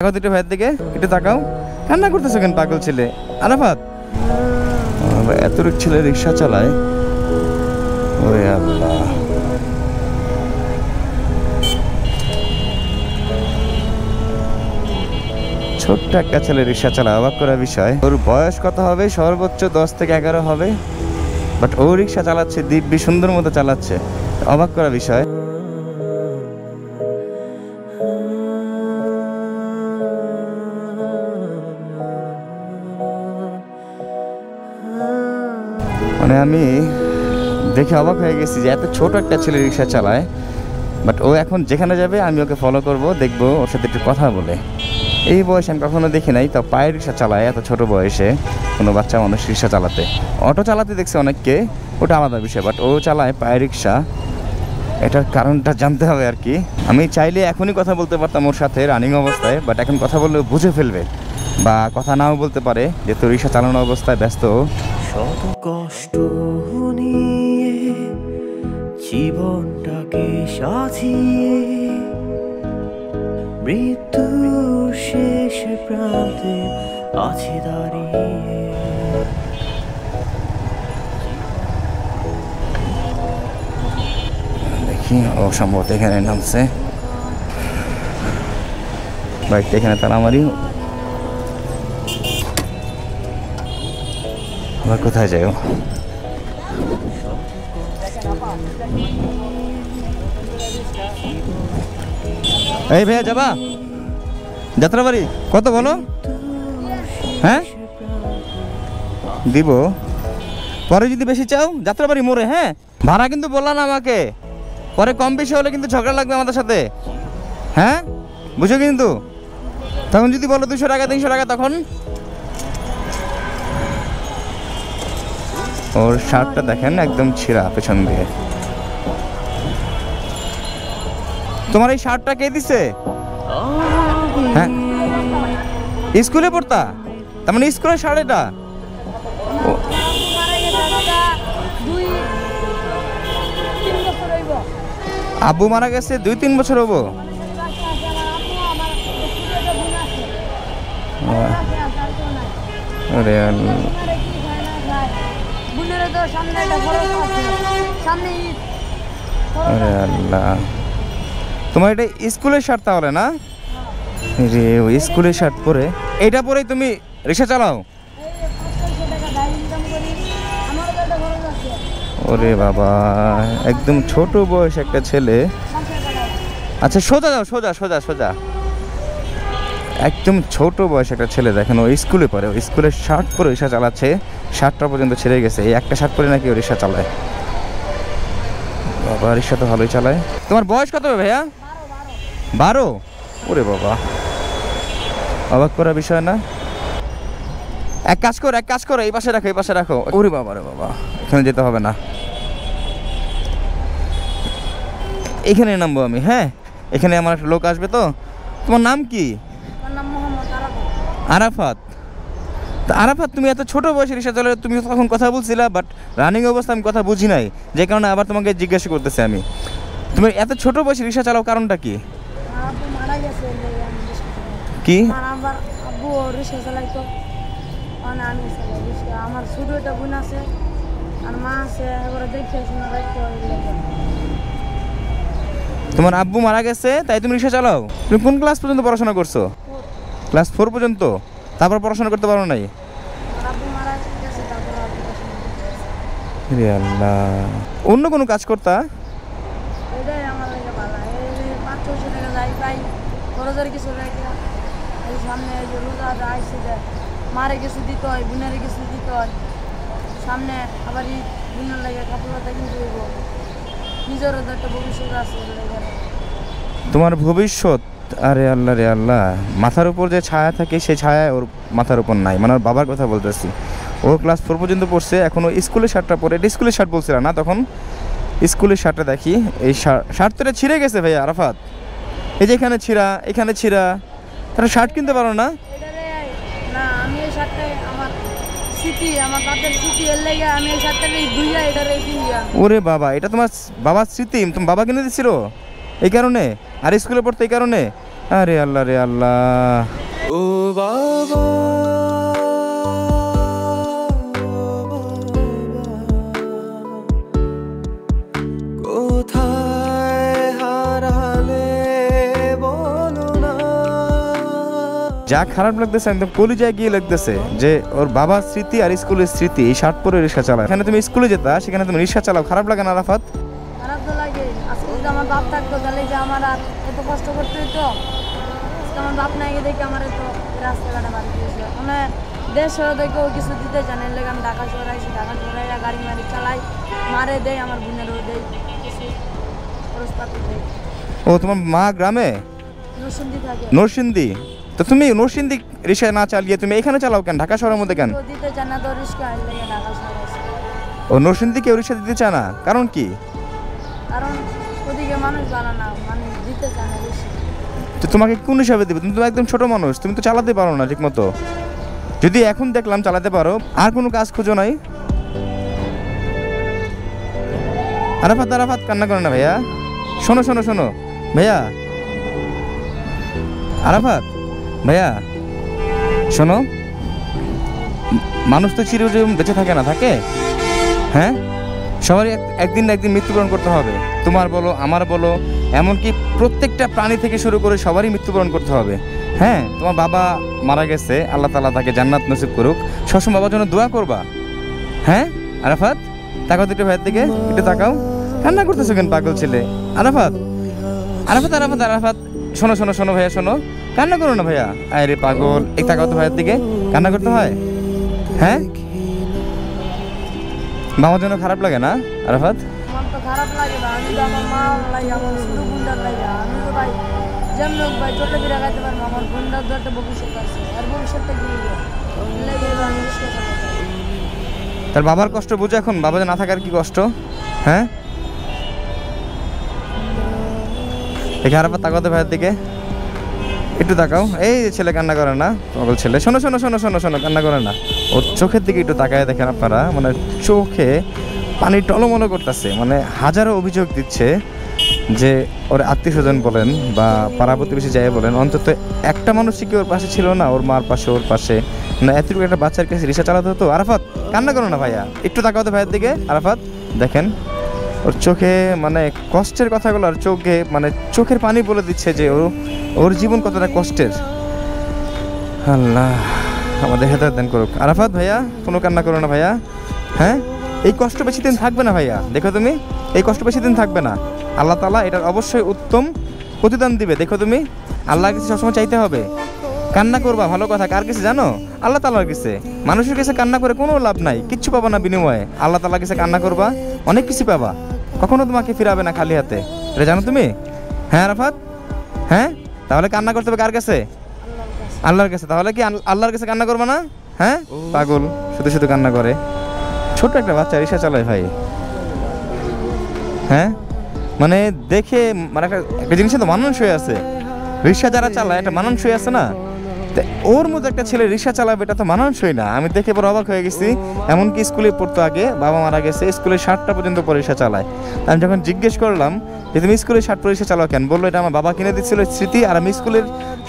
তাকাও দুটো ভাইয়ের দিকে, একটু তাকাও। কান্না করতেছো কেন পাগল ছেলে? আরাফাত এত ছেলে রিক্সা চালায়, ওরে আল্লাহ। ছোট্ট একটা ছেলে রিক্সা চালায়, অবাক করার বিষয়। ওর বয়স কত হবে? সর্বোচ্চ 10 থেকে 11 হবে, বাট ও রিক্সা চালাচ্ছে দিব্যি সুন্দর মতো চালাচ্ছে, অবাক করার বিষয়। মানে আমি দেখে অবাক হয়ে গেছি যে এত ছোট একটা ছেলে রিক্সা চালায়, বাট ও এখন যেখানে যাবে আমি ওকে ফলো করব, দেখবো ওর সাথে একটু কথা বলে। এই বয়সে আমি কখনো দেখি নাই, তো পায়ের রিক্সা চালায় এত ছোট বয়সে কোনো বাচ্চা মানুষ রিক্সা চালাতে। অটো চালাতে দেখছে অনেককে, ওটা আলাদা বিষয়, বাট ও চালায় পায়ের রিক্সা, এটার কারণটা জানতে হবে আর কি। আমি চাইলে এখনই কথা বলতে পারতাম ওর সাথে রানিং অবস্থায়, বাট এখন কথা বললে বুঝে ফেলবে বা কথা নাও বলতে পারে, যেহেতু রিক্সা চালানো অবস্থায় ব্যস্ত। শত কষ্ট নিয়ে জীবনটাকে সাজিয়ে মৃত্যুর শেষ প্রান্তে আছে দাঁড়িয়ে। দেখি ও সম্ভবত এখানে নামছে, বাইকটা এখানে তারা মারি। আবার কোথায় যাই? এই ভাইয়া যাবা যাত্রাবাড়ি? কত বলো? হ্যাঁ দিব, পরে যদি বেশি চাও যাত্রাবাড়ি মোড়ে। হ্যাঁ ভাড়া কিন্তু বললা না আমাকে, পরে কম বেশি হলে কিন্তু ঝগড়া লাগবে আমাদের সাথে। হ্যাঁ বুঝো কিন্তু, তখন যদি বলো 200 টাকা 300 টাকা তখন। ওর শার্টটা দেখেন একদম ছিঁড়া পেছন দিয়ে। তোমার এই শার্টটা কে দিছে? হ্যাঁ স্কুলে পড়তা, তার মানে স্কুলের শার্ট এটা? আব্বু মারা গেছে 2-3 বছর হবো। আরে আল্লাহ, তোমার এটা স্কুলের শার্ট তাহলে না রে? ওই স্কুলের শার্ট পরে, এটা পরেই তুমি রিক্সা চালাও? ওরে বাবা, একদম ছোট বয়স একটা ছেলে। আচ্ছা সোজা যাও, সোজা সোজা সোজা। একদম ছোট বয়স একটা ছেলে দেখেন, ও স্কুলে পড়ে, ও স্কুলের শার্ট পরে রিক্সা চালাচ্ছে। শার্টটা পর্যন্ত ছেড়ে গেছে, এই একটা শার্ট পরে নাকি ও রিক্সা চালায়। বাবা রিক্সা তো ভালোই চালায়। তোমার বয়স কত হবে ভাইয়া? 12? ওরে বাবা, অবাক করার বিষয় না? এক কাজ করো, এই পাশে রাখো, এই পাশে রাখো। ওরে বাবা রে বাবা, এখানে যেতে হবে না, এখানে নামবো আমি। হ্যাঁ এখানে আমার একটা লোক আসবে। তো তোমার নাম কি? আরাফাত। আরাফাত তুমি এত ছোট বয়সে রিক্সা চালালে, তুমি তখন কথা বলছিলা, বাট রানিং অবস্থা আমি কথা বুঝি নাই, যে কারণে আবার তোমাকে জিজ্ঞাসা করতেছি আমি। তুমি এত ছোট বয়সে রিক্সা চালাও, কারণটা কি? কি? তোমার আব্বু মারা গেছে তাই তুমি রিক্সা চালাও? তুমি কোন ক্লাস পর্যন্ত পড়াশোনা করছো? ক্লাস 4 পর্যন্ত, তারপর পড়াশোনা করতে পারো নাই? অন্য কোনো কাজ করতা? মারে কিছু দিতে হয়, বোনের কিছু দিতে হয়, সামনে আবার বোনের লাগে কাপড় কিনতে হইব, নিজেরও তো একটা ভবিষ্যৎ আছে। তোমার ভবিষ্যৎ? আরে আল্লাহ রে আল্লাহ, মাথার উপর যে ছায়া থাকে সেই ছায়া ওর মাথার উপর নাই। মানে ওর বাবার কথা বলতেছি, ও ক্লাস 4 পর্যন্ত পড়ছে, এখন ও স্কুলের শার্টটা পরে, এটা স্কুলের শার্ট বলছিল না তখন? স্কুলের শার্টটা দেখি, এই শার্ট তো এটা ছিঁড়ে গেছে ভাই আরাফাত, এই যে এখানে ছিঁড়া, এখানে ছিঁড়া, তাহলে শার্ট কিনতে পারো না? না আমি এই শার্টটাই আমার স্মৃতি, আমার বাবার স্মৃতি, এর লাগে আমি এই শার্টটাকে ধুইয়া এটা রেখে দিয়া। ওরে বাবা, এটা তোমার বাবার স্মৃতি, তোমার বাবা কিনে দিছিল এই কারণে? আর স্কুলে পড়তে এই কারণে? আরে আল্লাহ রে আল্লাহ। ও বাবা, কোথায় হারালে বলো না। যা খারাপ লাগতেছে একদম কলিজায় গিয়ে লাগতেছে যে ওর বাবার স্মৃতি আর স্কুলের স্মৃতি, এই শার্ট পরে রিক্সা চালায়। এখানে তুমি স্কুলে যেতা, সেখানে তুমি রিক্সা চালাও, খারাপ লাগে না আরাফাত? খারাপ তো লাগে। আজকে যদি আমার বাপ থাকতো তাহলে যে আমার আর এত কষ্ট করতে হইতো। আজকে আমার বাপ নাই দেখে আমার এত রাস্তাঘাটে বাড়ি দিয়েছে। মানে দেশ শহরে দেখেও কিছু দিতে চান, এর লেগে আমি ঢাকা শহরে আইসি। ঢাকা শহরে গাড়ি মারি চালাই, মারে দেয়, আমার বোনেরও দেয়, কিছু খরচপাতি দেয়। ও তোমার মা গ্রামে নরসিংদী থাকে। নরসিংদী? তো তুমি নরসিংদী রিক্সা না চালিয়ে তুমি এখানে চালাও কেন, ঢাকা শহরের মধ্যে কেন? কেউ দিতে চান না তো রিস্কা, এর লেগে ঢাকা শহরে আইসি। ও নরসিংদী কেউ রিক্সা দিতে চায় না, কারণ কি? কারণ ওদিকে মানুষ ভালো না, মানুষ দিতে চান না বেশি। তো তোমাকে কোন হিসাবে দেবে? তুমি তো একদম ছোট মানুষ, তুমি তো চালাতে পারো না ঠিক মতো। যদি এখন দেখলাম চালাতে পারো, আর কোনো কাজ খুঁজো নাই? আরাফাত আরাফাত কান্না করে না ভাইয়া, শোনো শোনো শোনো ভাইয়া, আরাফাত ভাইয়া শোনো, মানুষ তো চিরজীবন বেঁচে থাকে না, থাকে? হ্যাঁ, সবারই একদিন না একদিন মৃত্যুবরণ করতে হবে। তোমার বলো, আমার বলো, এমনকি প্রত্যেকটা প্রাণী থেকে শুরু করে সবারই মৃত্যুবরণ করতে হবে। হ্যাঁ, তোমার বাবা মারা গেছে, আল্লাহ তাআলা তাকে জান্নাত নসিব করুক, সবসময় বাবার জন্য দোয়া করবা। হ্যাঁ আরাফাত, তাকাও তো একটু ভাইয়ের দিকে, একটু তাকাও। কান্না করতেছো কেন পাগল ছেলে? আরাফাত আরাফাত আরাফাত আরাফাত শোনো শোনো শোনো ভাইয়া শোনো, কান্না করো না ভাইয়া। আরে পাগল, এক তাকাও তো ভাইয়ের দিকে, কান্না করতে হয়? হ্যাঁ, বাবার জন্য খারাপ লাগে না আরাফাত? আমার তো খারাপ লাগে না, আমি তো আমার মা লাগে, আমার ছোটো বোনটার লাগে। আমি তো ভাই যেমন হোক ভাই চলে ফিরে খাইতে পারবো, আমার বোনটার তো একটা ভবিষ্যৎ আছে, আর ভবিষ্যৎটা কি লেগে এবার আমি রিস্কা চালাবো। তার বাবার কষ্ট বুঝে এখন, বাবা যে না থাকার কি কষ্ট। হ্যাঁ, দেখে আরাফাত তাকাও তো ভাইয়ের দিকে, একটু তাকাও। এই যে ছেলে কান্না করে না, পাগল ছেলে। শোনো শোনো শোনো শোনো শোনো, কান্না করে না। ওর চোখের দিকে একটু তাকায় দেখেন আপনারা, মানে চোখে পানি টলমলো করতেছে, মানে হাজারো অভিযোগ দিচ্ছে যে ওর আত্মীয় স্বজন বলেন বা পাড়া প্রতিবেশী যাই বলেন, অন্তত একটা মানুষই কি ওর পাশে ছিল না, ওর মার পাশে, ওর পাশে। না এতটুকু একটা বাচ্চার কাছে রিক্সা চালাতে হতো। আরাফাত কান্না করো না ভাইয়া, একটু তাকাও তো ভাইয়ের দিকে। আরাফাত দেখেন ওর চোখে মানে কষ্টের কথাগুলো, আর চোখে মানে চোখের পানি বলে দিচ্ছে যে ওর জীবন কতটা কষ্টের। আল্লাহ আমাদের হেদায়েত দান করুক। আরাফাত ভাইয়া কোনো কান্না করো না ভাইয়া। হ্যাঁ, এই কষ্ট বেশি দিন থাকবে না ভাইয়া, দেখো তুমি, এই কষ্ট বেশি দিন থাকবে না। আল্লাহ তাআলা এটার অবশ্যই উত্তম প্রতিদান দিবে, দেখো তুমি। আল্লাহর কাছে সবসময় চাইতে হবে। কান্না করবা ভালো কথা, কার কাছে জানো? আল্লাহ তাআলার কাছে। মানুষের কাছে কান্না করে কোনো লাভ নাই, কিচ্ছু পাবা না বিনিময়ে। আল্লাহ তাআলার কাছে কান্না করবা, অনেক কিছু পাবা, কখনো তোমাকে ফিরাবে না খালি হাতে, এটা জানো তুমি? হ্যাঁ আরাফাত, হ্যাঁ তাহলে কান্না করতে হবে কার কাছে? আল্লাহর কাছে। তাহলে কি আল্লাহর কাছে কান্না করবে না? হ্যাঁ পাগল, শুধু শুধু কান্না করে। ছোট একটা বাচ্চা রিক্সা চালায় ভাই। হ্যাঁ মানে দেখে মানে একটা জিনিস তো মানানসই আছে, রিক্সা যারা চালায় একটা মানানসই আছে না, ওর মতো একটা ছেলে রিক্সা চালাবে, এটা তো মানানসই না। আমি দেখে বড় অবাক হয়ে গেছি। এমনকি স্কুলে পড়তো আগে, বাবা মারা গেছে, স্কুলের 7টা পর্যন্ত পরে রিক্সা চালায়। আমি যখন জিজ্ঞেস করলাম যে তুমি স্কুলের 7 পরে রিক্সা চালাও কেন, বললো এটা আমার বাবা কিনে দিচ্ছিল স্মৃতি, আর আমি স্কুলের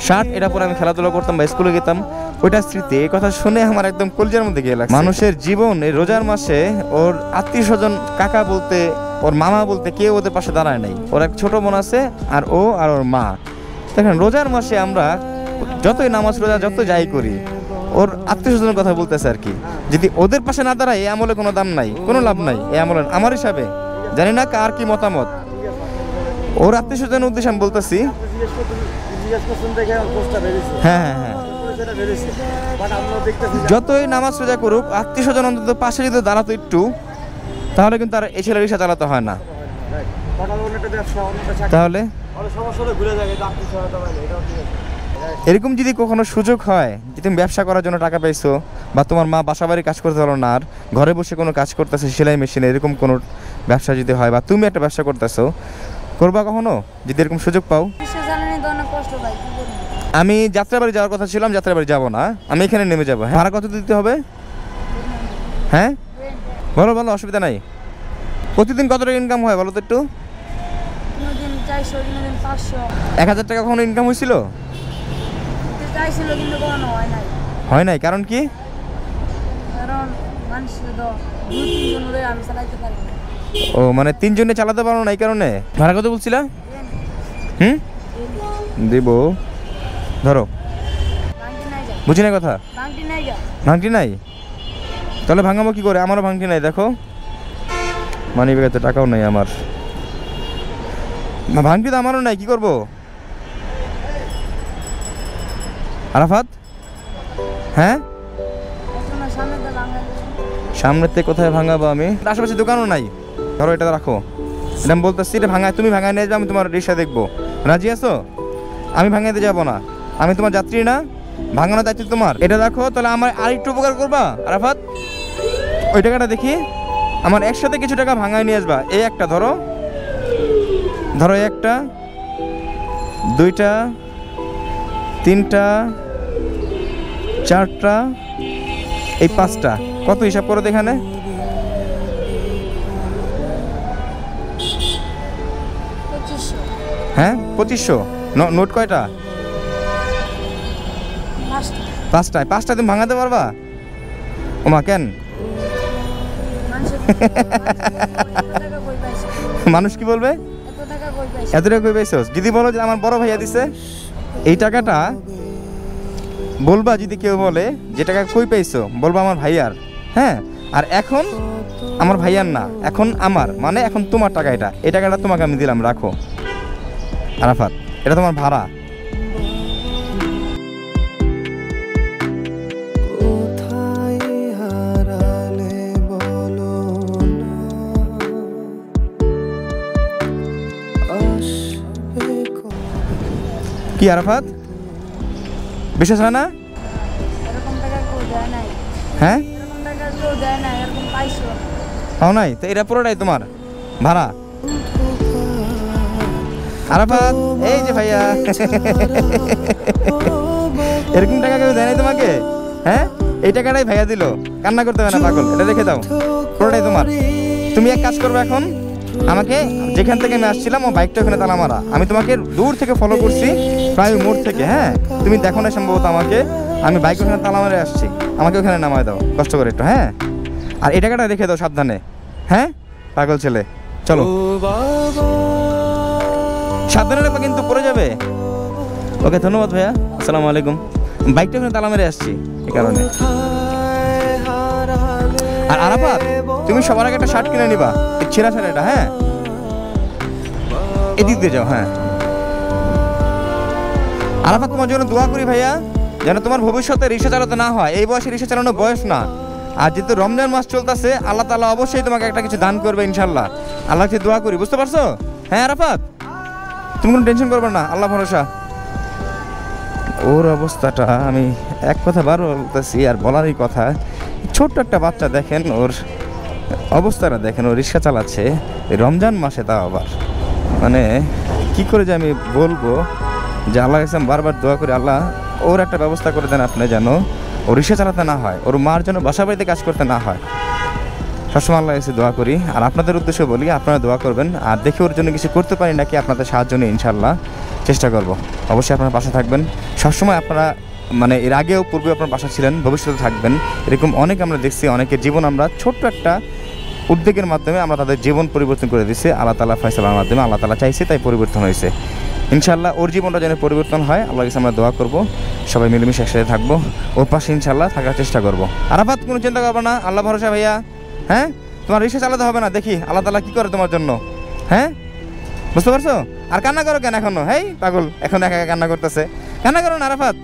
7 এটা পরে আমি খেলাধুলা করতাম বা স্কুলে যেতাম, ওইটা স্মৃতি। এই কথা শুনে আমার একদম কলজার মধ্যে গিয়ে লাগছে। মানুষের জীবন এই রোজার মাসে ওর আত্মীয় স্বজন কাকা বলতে, ওর মামা বলতে কেউ ওদের পাশে দাঁড়ায় নাই। ওর এক ছোট বোন আছে, আর ও আর ওর মা। দেখেন রোজার মাসে আমরা যতই নামাজ রোজা যত যাই করি, ওর আত্মীয় স্বজনের কথা বলতেছে আর কি। যদি ওদের পাশে না দাঁড়ায়, এই আমলে কোনো দাম নাই, কোনো লাভ নাই এই আমলে আমার হিসাবে। জানি না কার কি মতামত, ওর আত্মীয় স্বজনের উদ্দেশ্যে আমি বলতেছি। হ্যাঁ হ্যাঁ হ্যাঁ, যতই নামাজ রোজা করুক, আত্মীয় স্বজন অন্তত পাশে যদি দাঁড়াতো একটু, তাহলে কিন্তু আর এই ছেলে রিক্সা চালাতে হয় না। তাহলে এরকম যদি কখনো সুযোগ হয় যে তুমি ব্যবসা করার জন্য টাকা পাইছো, বা তোমার মা বাসাবাড়ি কাজ করতে পারো না, আর ঘরে বসে কোনো কাজ করতেছে সেলাই মেশিনে, এরকম কোনো ব্যবসা যদি হয়, বা তুমি একটা ব্যবসা করতেছো, করবা কখনো যদি এরকম সুযোগ পাও? রিক্সা চালানি তো অনেক কষ্ট ভাই, কি করবো? আমি যাত্রাবাড়ি যাওয়ার কথা ছিলাম, যাত্রাবাড়ি যাবো না, আমি এখানে নেমে যাবো। ভাড়া কত দিতে হবে? হ্যাঁ বলো বলো, অসুবিধা নাই। প্রতিদিন কত টাকা ইনকাম হয় বলো তো একটু? কোনোদিন 400, কোনোদিন 500 1000 টাকা কখনো ইনকাম হয়েছিল? দিতে চাইছিল কিন্তু কখনো হয় নাই। হয় নাই, কারণ কি? কারণ মানুষ তো 2-3 জন হলে আমি চালাইতে পারি না। ও মানে 3 জনে চালাতে পারো না এই কারণে। ভাড়া কত বলছিলা? হুম দিব, ধরো ভাঙটি নাই যা, বুঝি না কথা। ভাঙটি নাই যা। ভাঙটি নাই, তাহলে ভাঙাবো কি করে? আমারও ভাঙটি নাই, দেখো মানি ব্যাগে তো টাকাও নাই আমার। না ভাঙটি তো আমারও নাই, কি করবো? আরাফাত, হ্যাঁ এখন সামনে তো ভাঙা সামনের থেকে কোথায় ভাঙাবো আমি? আশেপাশে দোকানও নাই। ধরো এটা রাখো, এটা আমি বলতেছি, এটা ভাঙায় তুমি ভাঙায় নিয়ে যাবে, আমি তোমার রিক্সা দেখবো। রাজি আছো? আমি ভাঙাইতে যাবো না, আমি তোমার যাত্রী না, ভাঙানোর দায়িত্ব তোমার। এটা রাখো, তাহলে আমার আরেকটু উপকার করবা আরাফাত। ওই টাকাটা দেখি, আমার একসাথে কিছু টাকা ভাঙায় নিয়ে আসবা। এই একটা ধরো, ধরো এই একটা, 2টা, 3টা, 4টা, এই 5টা। কত হিসাব করো তো এখানে? 2500 হ্যাঁ 2500। নোট কয়টা? 5টায়। 5টা তুমি ভাঙাতে পারবা? ওমা কেন? মানুষের এত টাকা কই পাইছে? মানুষ কি বলবে? এত টাকা কই পাইছে? এত টাকা কই পাইছস? যদি বলো যে আমার বড় ভাইয়া দিছে, এই টাকাটা বলবা। যদি কেউ বলে যে টাকা কই পাইছো, বলবা আমার ভাইয়ার। হ্যাঁ, আর এখন আমার ভাইয়ার না, এখন আমার, মানে এখন তোমার টাকা। এটা এই টাকাটা তোমাকে আমি দিলাম, রাখো আরাফাত, এটা তোমার ভাড়া। কোথায় হারালে বলো না, আসবে কি আরাফাত, বিশ্বাস হয় না? এরকম টাকা কেউ দেয় নাই, হ্যাঁ এরকম টাকা কেউ দেয় নাই, এরকম পাইছো। পাও নাই? তো এটা পুরোটাই তোমার ভাড়া আরাফাত। এই যে ভাইয়া, এরকম টাকা কেউ দেয় নাই তোমাকে? হ্যাঁ, এই টাকাটাই ভাইয়া দিল, কান্না করতে হবে না পাগল, এটা রেখে দাও, পুরোটাই তোমার। তুমি এক কাজ করবে, এখন আমাকে যেখান থেকে আমি আসছিলাম ও বাইকটা ওখানে তালা মারা, আমি তোমাকে দূর থেকে ফলো করছি, প্রায় মোড় থেকে। হ্যাঁ, তুমি দেখো না সম্ভবত আমাকে, আমি বাইক ওখানে তালা মারে আসছি, আমাকে ওখানে নামায় দাও কষ্ট করে একটু। হ্যাঁ, আর এই টাকাটা রেখে দাও সাবধানে। হ্যাঁ পাগল ছেলে, চলো ও বাবা, সাবধানে রাখবে কিন্তু, পড়ে যাবে। ওকে, ধন্যবাদ ভাইয়া, আসসালামু আলাইকুম। বাইকটা ওখানে তালা মেরে আসছি এই কারণে। কোথায় হারালে আর আরাফাত, তুমি সবার আগে একটা শার্ট কিনে নিবা, এই ছেঁড়া শার্ট এটা। হ্যাঁ, এদিক দিয়ে যাও। হ্যাঁ আরাফাত, তোমার জন্য দোয়া করি ভাইয়া, যেন তোমার ভবিষ্যতে রিক্সা চালাতে না হয়। এই বয়সে রিক্সা চালানোর বয়স না। আর যেহেতু রমজান মাস চলতেছে, আল্লাহ তাআলা অবশ্যই তোমাকে একটা কিছু দান করবে ইনশাল্লাহ। আল্লাহকে দোয়া করি, বুঝতে পারছো? হ্যাঁ আরাফাত, তুমি কোনো টেনশন করবে না, আল্লাহ ভরসা। ওর অবস্থাটা আমি এক কথা বারবার বলতেছি, আর বলারই কথা, ছোট্ট একটা বাচ্চা দেখেন, ওর অবস্থাটা দেখেন, ও রিক্সা চালাচ্ছে এই রমজান মাসে, তাও আবার। মানে কি করে যে আমি বলবো, যে আল্লাহ কাছে বারবার দোয়া করি, আল্লাহ ওর একটা ব্যবস্থা করে দেন আপনি, যেন ও রিক্সা চালাতে না হয়, ওর মার জন্য বাসা বাড়িতে কাজ করতে না হয়। সবসময় আল্লাহ কাছে দোয়া করি। আর আপনাদের উদ্দেশ্যে বলি, আপনারা দোয়া করবেন। আর দেখি ওর জন্য কিছু করতে পারি নাকি আপনাদের সাহায্য নিয়ে ইনশাল্লাহ চেষ্টা করব। অবশ্যই আপনারা পাশে থাকবেন সবসময়। আপনারা মানে এর আগেও পূর্বে আপনার পাশে ছিলেন, ভবিষ্যতে থাকবেন। এরকম অনেক আমরা দেখছি, অনেকের জীবন আমরা ছোট্ট একটা উদ্যোগের মাধ্যমে আমরা তাদের জীবন পরিবর্তন করে দিচ্ছি। আল্লাহ তাআলা ফয়সালার মাধ্যমে, আল্লাহ তাআলা চাইছে তাই পরিবর্তন হয়েছে। ইনশাল্লাহ ওর জীবনটা যেন পরিবর্তন হয়, আল্লাহর কাছে আমরা দোয়া করব। সবাই মিলেমিশে একসাথে থাকবো, ওর পাশে ইনশাল্লাহ থাকার চেষ্টা করব। আরাফাত, কোনো চিন্তা করবো না, আল্লাহ ভরসা ভাইয়া। হ্যাঁ, তোমার রিক্সা চালাতে হবে না, দেখি আল্লাহ তাআলা কি করে তোমার জন্য। হ্যাঁ, বুঝতে পারছো? আর কান্না করো কেন এখনো? হেই পাগল, এখন একা একা কান্না করতেছে, কান্না করো না আরাফাত।